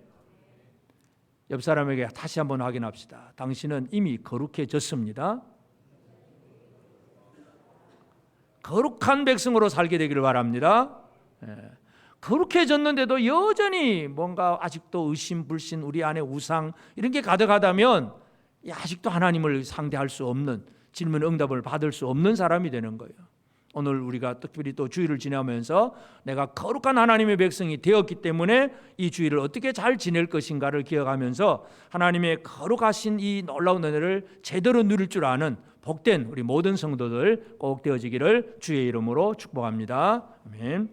옆 사람에게 다시 한번 확인합시다. 당신은 이미 거룩해졌습니다. 거룩한 백성으로 살게 되기를 바랍니다. 거룩해졌는데도 여전히 뭔가 아직도 의심, 불신, 우리 안에 우상 이런 게 가득하다면 아직도 하나님을 상대할 수 없는, 질문 응답을 받을 수 없는 사람이 되는 거예요. 오늘 우리가 특별히 또 주일을 지나면서 내가 거룩한 하나님의 백성이 되었기 때문에 이 주일을 어떻게 잘 지낼 것인가를 기억하면서 하나님의 거룩하신 이 놀라운 은혜를 제대로 누릴 줄 아는 복된 우리 모든 성도들 꼭 되어지기를 주의 이름으로 축복합니다. 아멘.